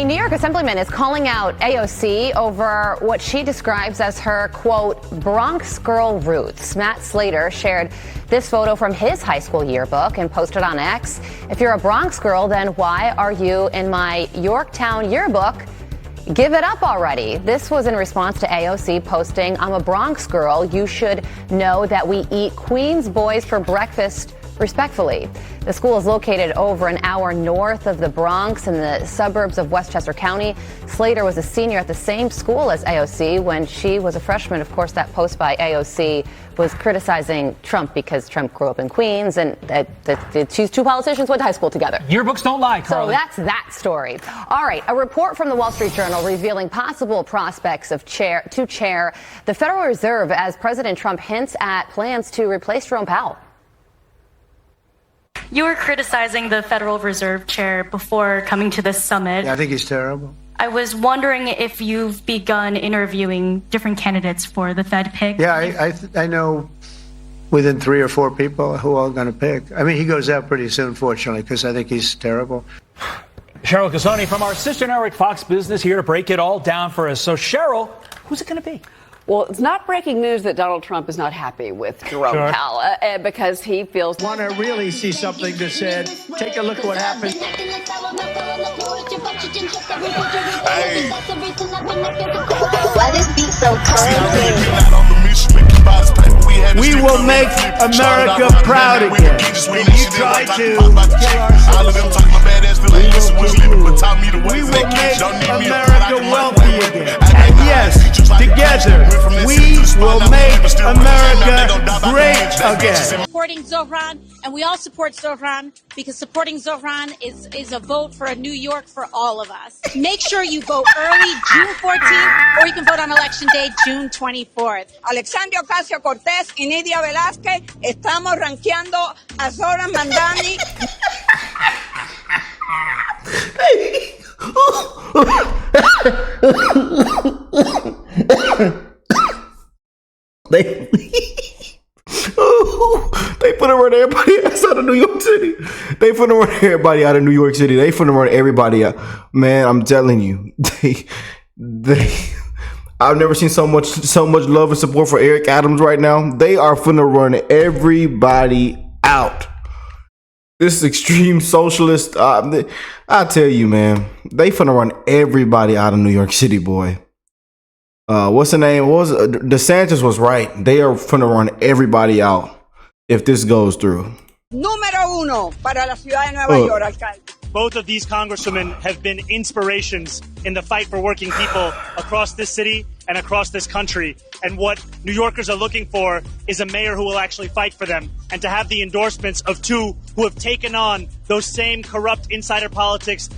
A New York Assemblyman is calling out AOC over what she describes as her, quote, Bronx girl roots. Matt Slater shared this photo from his high school yearbook and posted on X. If you're a Bronx girl, then why are you in my Yorktown yearbook? Give it up already. This was in response to AOC posting, I'm a Bronx girl. You should know that we eat Queens boys for breakfast respectfully. The school is located over an hour north of the Bronx in the suburbs of Westchester County. Slater was a senior at the same school as AOC when she was a freshman. Of course, that post by AOC was criticizing Trump because Trump grew up in Queens and the two politicians went to high school together. Yearbooks don't lie, Carly. So that's that story. All right, a report from the Wall Street Journal revealing possible prospects of chair the Federal Reserve as President Trump hints at plans to replace Jerome Powell. You were criticizing the Federal Reserve Chair before coming to this summit. I think he's terrible. I was wondering if you've begun interviewing different candidates for the Fed pick. Yeah, I know within 3 or 4 people who are going to pick. I mean, he goes out pretty soon, fortunately, because I think he's terrible. Cheryl Casoni from our sister network Fox Business here to break it all down for us. So, Cheryl, who's it going to be? Well, it's not breaking news that Donald Trump is not happy with Jerome Powell because he feels... Want to really see something that said, take a look at what happened. Hey. Why this beat so cold? We will make America proud again. And you try to kill our we will make America wealthy again. And yes, together, we will make America great again. Supporting Zohran, and we all support Zohran because supporting Zohran is a vote for a New York for all of us. Make sure you vote early, June 14th, or you can vote on Election Day, June 24th. Alexandria Ocasio-Cortez y Nidia Velázquez estamos rankeando a Zohran Mandani. They finna run everybody outside of New York City. They finna run everybody out of New York City. They finna run everybody out. Man, I'm telling you, I've never seen so much love and support for Eric Adams right now. They are finna run everybody out. This extreme socialist, I tell you, man, they finna run everybody out of New York City, boy. What's the name? DeSantis was right. They are finna run everybody out if this goes through. Número uno para la ciudad de Nueva York, alcalde. Both of these congresswomen have been inspirations in the fight for working people across this city and across this country. And what New Yorkers are looking for is a mayor who will actually fight for them. And to have the endorsements of two who have taken on those same corrupt insider politics,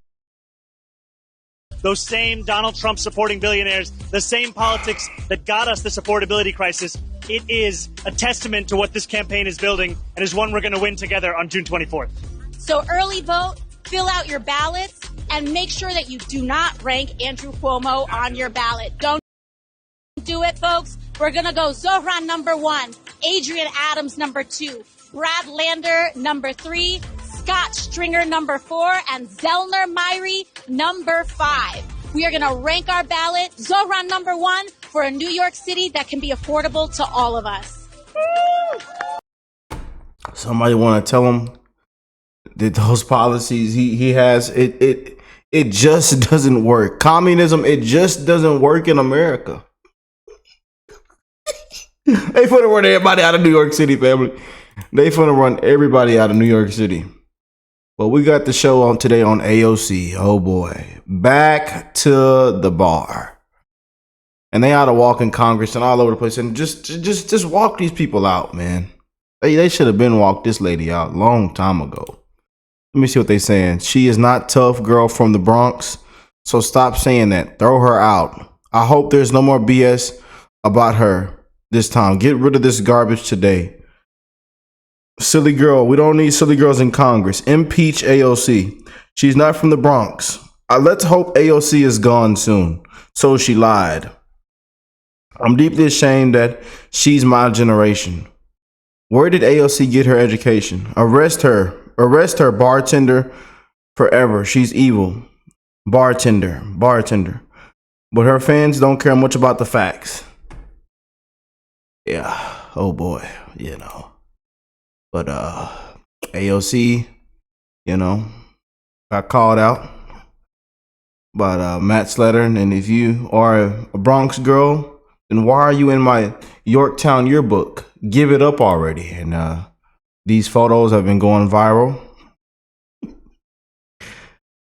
those same Donald Trump supporting billionaires, the same politics that got us this affordability crisis, it is a testament to what this campaign is building and is one we're going to win together on June 24th. So early vote, fill out your ballots, and make sure that you do not rank Andrew Cuomo on your ballot. Don't do it, folks. We're going to go Zohran number 1, Adrian Adams number 2, Brad Lander number 3, Scott Stringer number 4, and Zellner Myrie number 5. We are going to rank our ballot Zohran number 1 for a New York City that can be affordable to all of us. Somebody want to tell him that those policies he has, it just doesn't work. Communism, it just doesn't work in America. They finna run everybody out of New York City, family. They finna run everybody out of New York City. Well, we got the show on today on AOC. Oh boy, back to the bar, and they ought to walk in Congress and all over the place and just walk these people out, man. They should have been walked this lady out a long time ago. Let me see what they saying. She is not tough girl from the Bronx, so stop saying that. Throw her out. I hope there's no more BS about her this time. Get rid of this garbage today. Silly girl. We don't need silly girls in Congress. Impeach AOC. She's not from the Bronx. Let's hope AOC is gone soon. So she lied. I'm deeply ashamed that she's my generation. Where did AOC get her education? Arrest her. Arrest her, bartender, forever. She's evil. Bartender. But her fans don't care much about the facts. Yeah. Oh boy. You know. But AOC, you know, got called out by Matt Slater. And if you are a Bronx girl, then why are you in my Yorktown yearbook? Give it up already. And these photos have been going viral.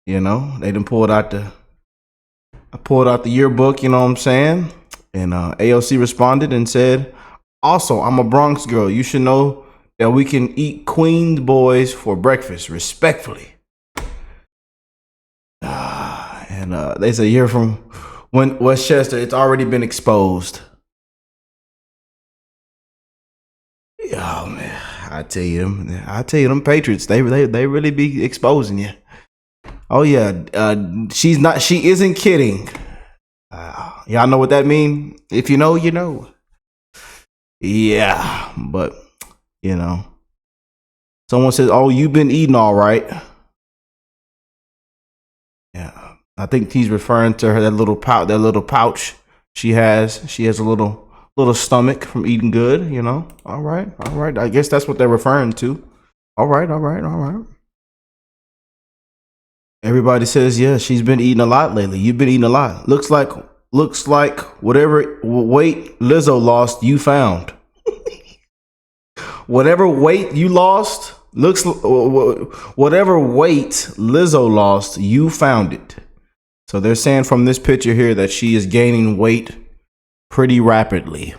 You know, they done pulled out the yearbook, you know what I'm saying? And AOC responded and said, also, I'm a Bronx girl. You should know that we can eat Queens boys for breakfast, respectfully. And they say you're from Westchester. It's already been exposed. Oh man, I tell you, them Patriots, they really be exposing you. Oh yeah, she isn't kidding. Y'all know what that mean? If you know, you know. Yeah, but you know, someone says, "Oh, you've been eating all right." Yeah, I think he's referring to her that little pouch she has. She has a little stomach from eating good. You know. All right. I guess that's what they're referring to. All right. Everybody says, yeah, she's been eating a lot lately. You've been eating a lot. Looks like whatever weight Lizzo lost, you found. Whatever weight you lost, whatever weight Lizzo lost, you found it. So they're saying from this picture here that she is gaining weight pretty rapidly.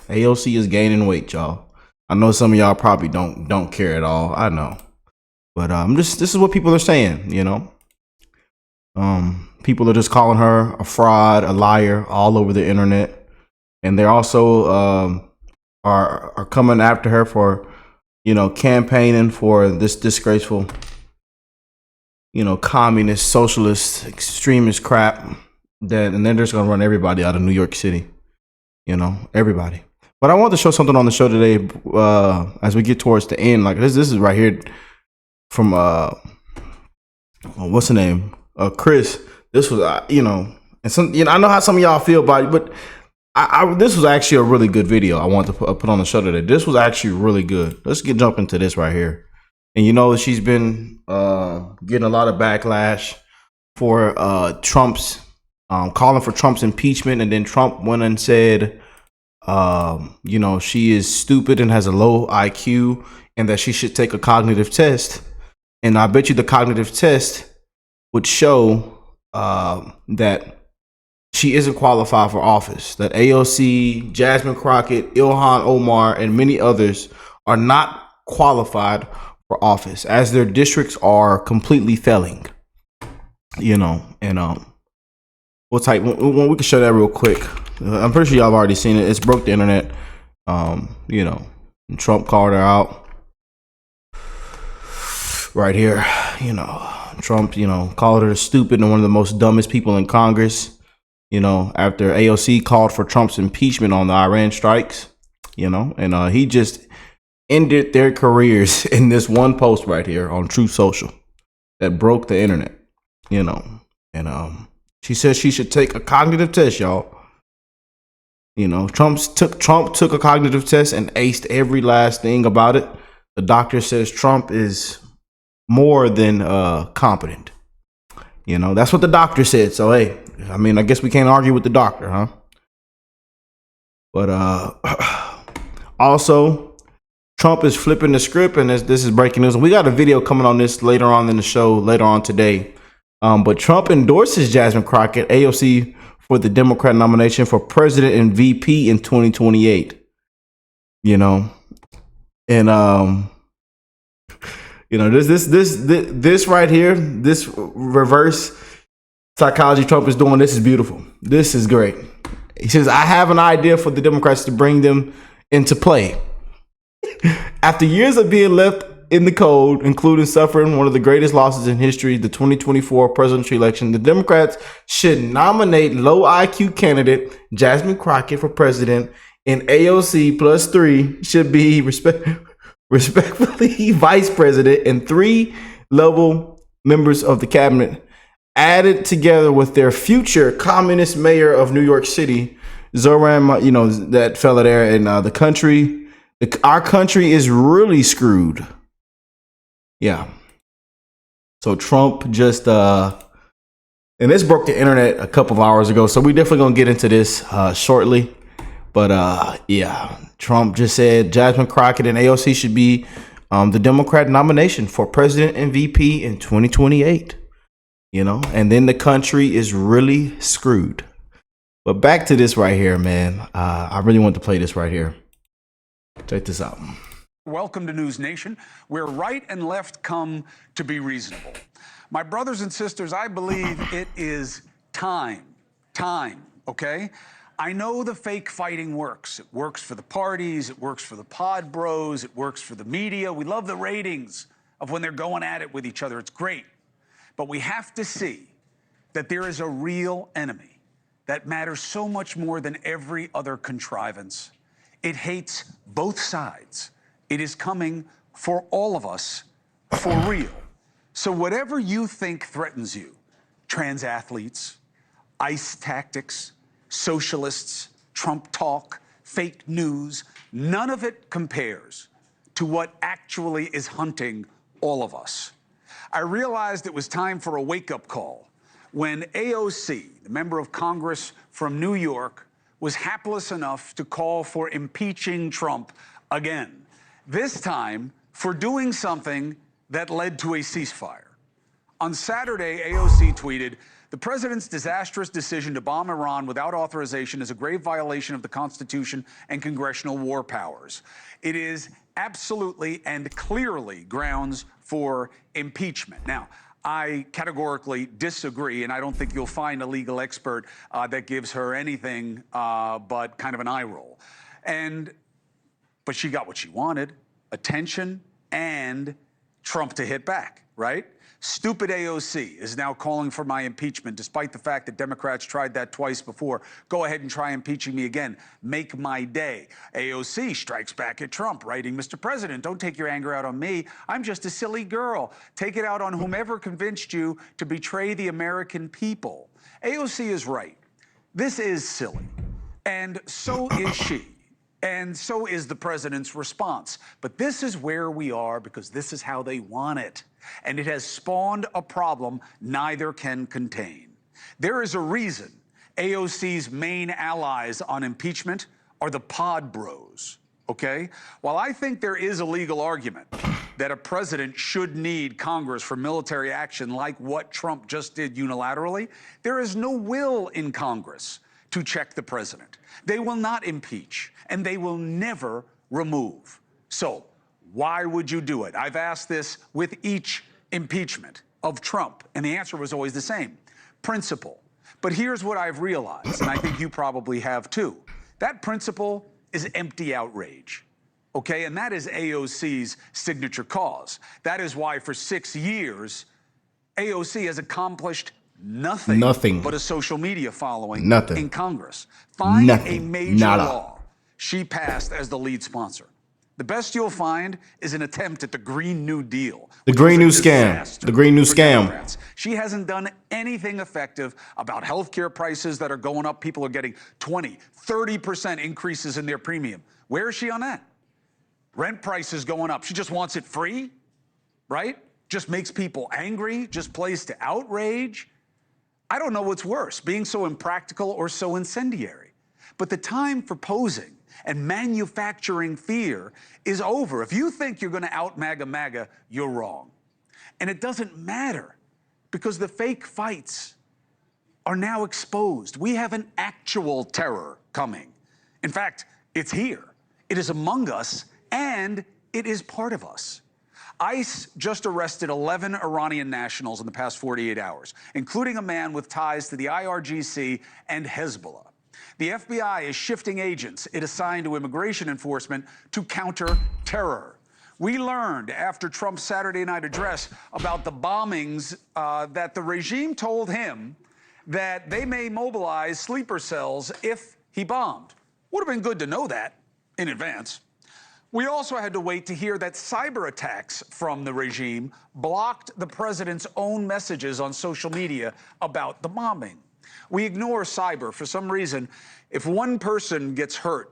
AOC is gaining weight, y'all. I know some of y'all probably don't care at all. I know. But this is what people are saying, you know. People are just calling her a fraud, a liar all over the internet. And they're also are coming after her for, you know, campaigning for this disgraceful, you know, communist, socialist, extremist crap. And they're just going to run everybody out of New York City, you know, everybody. But I want to show something on the show today as we get towards the end. Like this is right here from, what's the name? Chris. This was, you know, and some, you know, I know how some of y'all feel about it, but this was actually a really good video I want to put on the show today. This was actually really good. Let's jump into this right here. And you know, she's been getting a lot of backlash for Trump's calling for Trump's impeachment, and then Trump went and said, you know, she is stupid and has a low IQ, and that she should take a cognitive test. And I bet you the cognitive test would show that she isn't qualified for office, that AOC, Jasmine Crockett, Ilhan Omar, and many others are not qualified for office, as their districts are completely failing, you know. And we'll type when we can show that real quick. I'm pretty sure y'all have already seen it. It's broke the internet. You know, and Trump called her out right here, you know. Trump, you know, called her stupid and one of the most dumbest people in Congress, you know, after AOC called for Trump's impeachment on the Iran strikes, you know, and he just ended their careers in this one post right here on Truth Social that broke the internet, you know. And she says she should take a cognitive test, y'all. You know, Trump took a cognitive test and aced every last thing about it. The doctor says Trump is more than competent. You know, that's what the doctor said. So hey, I mean, I guess we can't argue with the doctor, huh? But also, Trump is flipping the script, and this is breaking news. And we got a video coming on this later on in the show, later on today. But Trump endorses Jasmine Crockett, AOC, for the Democrat nomination for president and VP in 2028. You know, and you know, this right here, this reverse psychology Trump is doing, this is beautiful. This is great. He says, I have an idea for the Democrats to bring them into play. After years of being left in the cold, including suffering one of the greatest losses in history, the 2024 presidential election, the Democrats should nominate low IQ candidate Jasmine Crockett for president, and AOC plus 3 should be respectfully vice president, and 3 level members of the cabinet added together with their future communist mayor of New York City, Zoran, that fella there, and our country is really screwed. Yeah. So Trump just and this broke the internet a couple of hours ago, so we definitely gonna get into this shortly. But yeah, Trump just said Jasmine Crockett and AOC should be the Democrat nomination for president and VP in 2028. And then the country is really screwed. But back to this right here, man. I really want to play this right here. Check this out. Welcome to News Nation, where right and left come to be reasonable. My brothers and sisters, I believe it is time, okay? I know the fake fighting works. It works for the parties, it works for the pod bros, it works for the media. We love the ratings of when they're going at it with each other. It's great. But we have to see that there is a real enemy that matters so much more than every other contrivance. It hates both sides. It is coming for all of us for real. So whatever you think threatens you, trans athletes, ICE tactics, socialists, Trump talk, fake news, none of it compares to what actually is hunting all of us. I realized it was time for a wake-up call when AOC, the member of Congress from New York, was hapless enough to call for impeaching Trump again, this time for doing something that led to a ceasefire. On Saturday, AOC tweeted, "The president's disastrous decision to bomb Iran without authorization is a grave violation of the Constitution and congressional war powers. It is absolutely and clearly grounds for impeachment." Now, I categorically disagree, and I don't think you'll find a legal expert that gives her anything but kind of an eye roll. But she got what she wanted, attention and Trump to hit back, right? Stupid AOC is now calling for my impeachment, despite the fact that Democrats tried that twice before. Go ahead and try impeaching me again. Make my day. AOC strikes back at Trump, writing, "Mr. President, don't take your anger out on me. I'm just a silly girl. Take it out on whomever convinced you to betray the American people." AOC is right. This is silly. And so is she. And so is the president's response. But this is where we are because this is how they want it. And it has spawned a problem neither can contain. There is a reason AOC's main allies on impeachment are the pod bros, okay? While I think there is a legal argument that a president should need Congress for military action like what Trump just did unilaterally, there is no will in Congress to check the president. They will not impeach, and they will never remove. So why would you do it? I've asked this with each impeachment of Trump, and the answer was always the same: principle. But here's what I've realized, and I think you probably have too. That principle is empty outrage, okay? And that is AOC's signature cause. That is why for 6 years, AOC has accomplished nothing but a social media following in Congress. Find a major law she passed as the lead sponsor. The best you'll find is an attempt at the Green New Deal. The Green New Scam. The Green New Scam. Democrats. She hasn't done anything effective about healthcare prices that are going up. People are getting 20, 30% increases in their premium. Where is she on that? Rent prices going up. She just wants it free, right? Just makes people angry, just plays to outrage. I don't know what's worse, being so impractical or so incendiary. But the time for posing and manufacturing fear is over. If you think you're going to out MAGA, you're wrong. And it doesn't matter because the fake fights are now exposed. We have an actual terror coming. In fact, it's here. It is among us and it is part of us. ICE just arrested 11 Iranian nationals in the past 48 hours, including a man with ties to the IRGC and Hezbollah. The FBI is shifting agents it assigned to immigration enforcement to counter terror. We learned after Trump's Saturday night address about the bombings that the regime told him that they may mobilize sleeper cells if he bombed. Would have been good to know that in advance. We also had to wait to hear that cyber attacks from the regime blocked the president's own messages on social media about the bombing. We ignore cyber for some reason. If one person gets hurt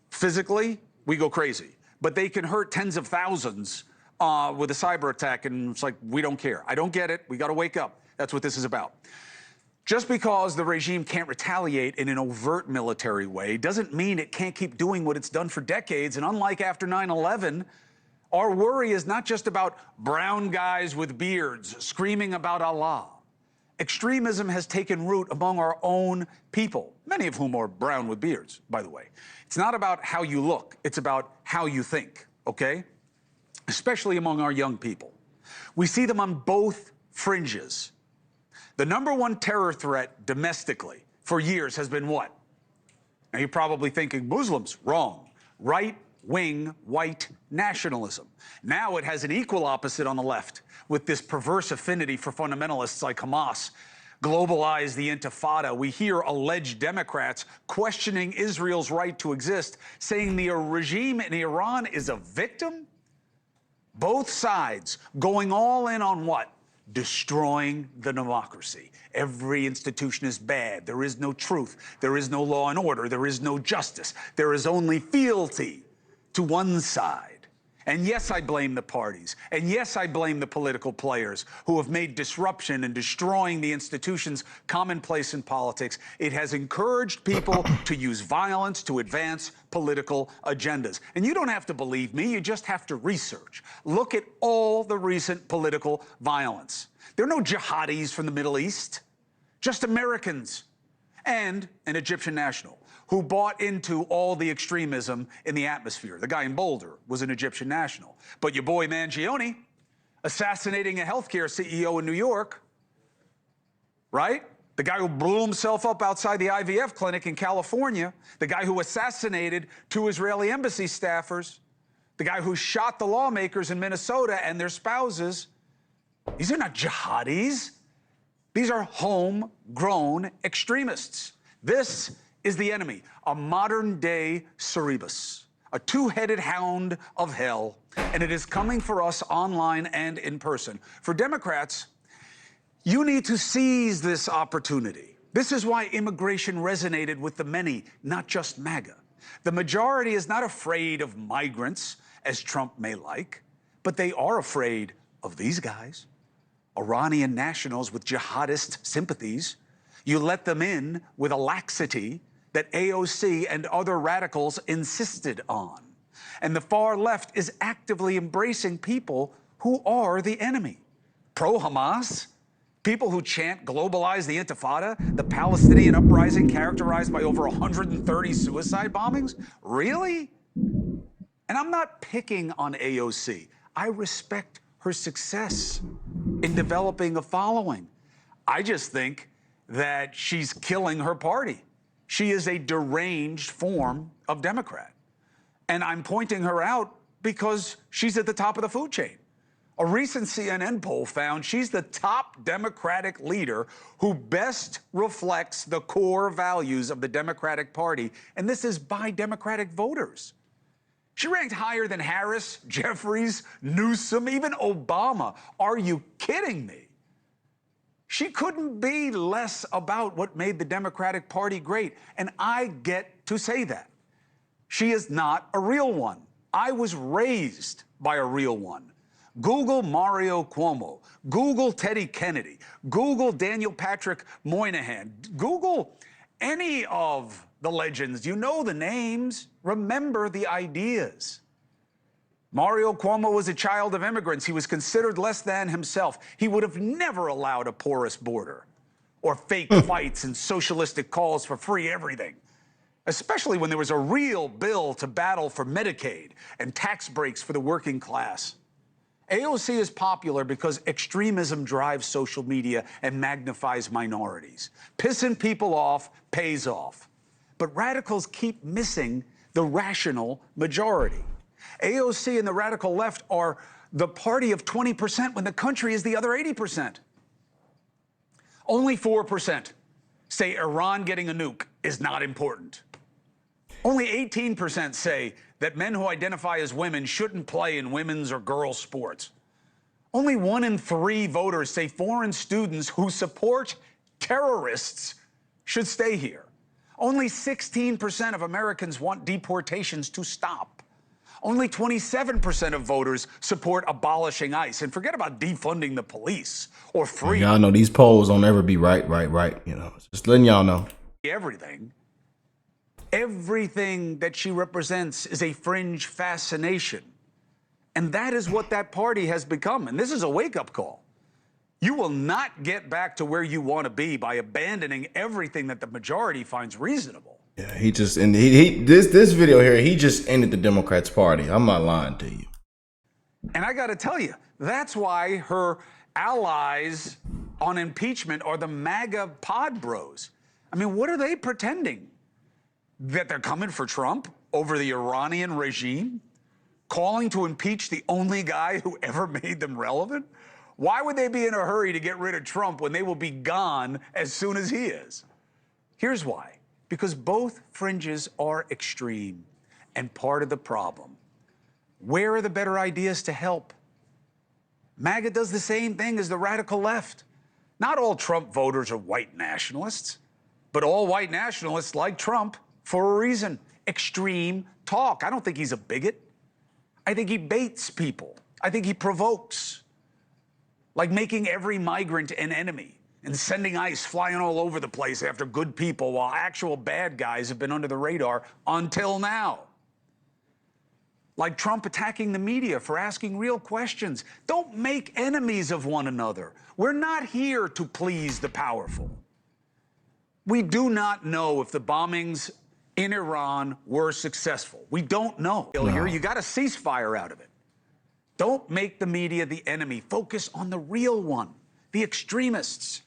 physically, we go crazy. But they can hurt tens of thousands with a cyber attack, and it's like, we don't care. I don't get it. We got to wake up. That's what this is about. Just because the regime can't retaliate in an overt military way doesn't mean it can't keep doing what it's done for decades. And unlike after 9/11, our worry is not just about brown guys with beards screaming about Allah. Extremism has taken root among our own people, many of whom are brown with beards, by the way. It's not about how you look, it's about how you think, okay? Especially among our young people. We see them on both fringes. The number one terror threat domestically for years has been what? Now you're probably thinking Muslims. Wrong. Right-wing white nationalism. Now it has an equal opposite on the left with this perverse affinity for fundamentalists like Hamas. Globalize the Intifada. We hear alleged Democrats questioning Israel's right to exist, saying the regime in Iran is a victim. Both sides going all in on what? Destroying the democracy. Every institution is bad. There is no truth. There is no law and order. There is no justice. There is only fealty to one side. And yes, I blame the parties. And yes, I blame the political players who have made disruption and destroying the institutions commonplace in politics. It has encouraged people to use violence to advance political agendas. And you don't have to believe me, you just have to research. Look at all the recent political violence. There are no jihadis from the Middle East, just Americans and an Egyptian national who bought into all the extremism in the atmosphere. The guy in Boulder was an Egyptian national. But your boy Mangione, assassinating a healthcare CEO in New York, right? The guy who blew himself up outside the IVF clinic in California, the guy who assassinated 2 Israeli embassy staffers, the guy who shot the lawmakers in Minnesota and their spouses. These are not jihadis. These are homegrown extremists. This is the enemy, a modern-day Cerberus, a two-headed hound of hell, and it is coming for us online and in person. For Democrats, you need to seize this opportunity. This is why immigration resonated with the many, not just MAGA. The majority is not afraid of migrants, as Trump may like, but they are afraid of these guys, Iranian nationals with jihadist sympathies. You let them in with a laxity that AOC and other radicals insisted on. And the far left is actively embracing people who are the enemy. Pro-Hamas, people who chant globalize the Intifada, the Palestinian uprising characterized by over 130 suicide bombings? Really? And I'm not picking on AOC. I respect her success in developing a following. I just think that she's killing her party. She is a deranged form of Democrat. And I'm pointing her out because she's at the top of the food chain. A recent CNN poll found she's the top Democratic leader who best reflects the core values of the Democratic Party, and this is by Democratic voters. She ranked higher than Harris, Jeffries, Newsom, even Obama. Are you kidding me? She couldn't be less about what made the Democratic Party great, and I get to say that. She is not a real one. I was raised by a real one. Google Mario Cuomo. Google Teddy Kennedy. Google Daniel Patrick Moynihan. Google any of the legends. You know the names. Remember the ideas. Mario Cuomo was a child of immigrants. He was considered less than himself. He would have never allowed a porous border or fake fights and socialistic calls for free everything, especially when there was a real bill to battle for Medicaid and tax breaks for the working class. AOC is popular because extremism drives social media and magnifies minorities. Pissing people off pays off. But radicals keep missing the rational majority. AOC and the radical left are the party of 20% when the country is the other 80%. Only 4% say Iran getting a nuke is not important. Only 18% say that men who identify as women shouldn't play in women's or girls' sports. Only 1 in 3 voters say foreign students who support terrorists should stay here. Only 16% of Americans want deportations to stop. Only 27% of voters support abolishing ICE. And forget about defunding the police or free. Y'all know these polls don't ever be right. You know, just letting y'all know. Everything that she represents is a fringe fascination. And that is what that party has become. And this is a wake-up call. You will not get back to where you want to be by abandoning everything that the majority finds reasonable. Yeah, he just and this video here, he just ended the Democrats' party. I'm not lying to you. And I got to tell you, that's why her allies on impeachment are the MAGA pod bros. I mean, what are they pretending? That they're coming for Trump over the Iranian regime? Calling to impeach the only guy who ever made them relevant? Why would they be in a hurry to get rid of Trump when they will be gone as soon as he is? Here's why. Because both fringes are extreme and part of the problem. Where are the better ideas to help? MAGA does the same thing as the radical left. Not all Trump voters are white nationalists, but all white nationalists like Trump for a reason. Extreme talk. I don't think he's a bigot. I think he baits people. I think he provokes. Like making every migrant an enemy and sending ICE flying all over the place after good people while actual bad guys have been under the radar until now. Like Trump attacking the media for asking real questions. Don't make enemies of one another. We're not here to please the powerful. We do not know if the bombings in Iran were successful. We don't know. No. You got a ceasefire out of it. Don't make the media the enemy. Focus on the real one, the extremists.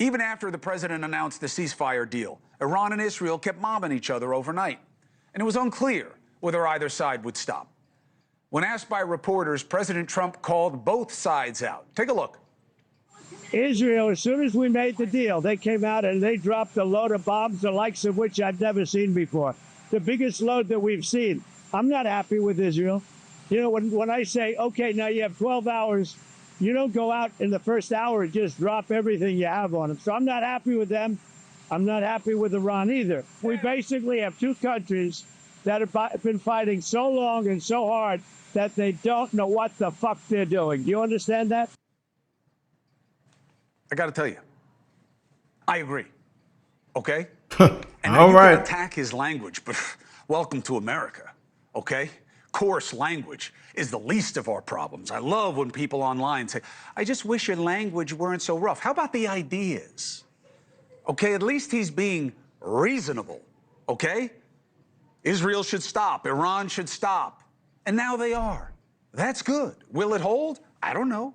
Even after the president announced the ceasefire deal, Iran and Israel kept mobbing each other overnight, and it was unclear whether either side would stop. When asked by reporters, President Trump called both sides out. Take a look. Israel, as soon as we made the deal, they came out and they dropped a load of bombs, the likes of which I've never seen before. The biggest load that we've seen. I'm not happy with Israel. You know, when I say, okay, now you have 12 hours, you don't go out in the first hour and just drop everything you have on them. So I'm not happy with them. I'm not happy with Iran either. We basically have two countries that have been fighting so long and so hard that they don't know what the fuck they're doing. Do you understand that? I got to tell you, I agree. Okay? And all right. Can attack his language, but welcome to America. Okay? Coarse language is the least of our problems. I love when people online say, I just wish your language weren't so rough. How about the ideas? Okay, at least he's being reasonable. Okay? Israel should stop. Iran should stop. And now they are. That's good. Will it hold? I don't know.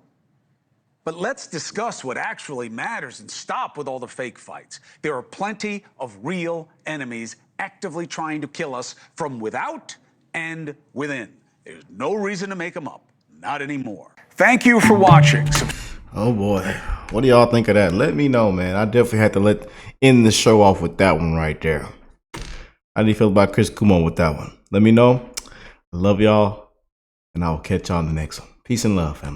But let's discuss what actually matters and stop with all the fake fights. There are plenty of real enemies actively trying to kill us from without and within. There's no reason to make them up. Not anymore. Thank you for watching. Oh boy. What do y'all think of that? Let me know, man. I definitely had to end the show off with that one right there. How do you feel about Chris Cuomo with that one? Let me know. I love y'all, and I'll catch y'all on the next one. Peace and love, family.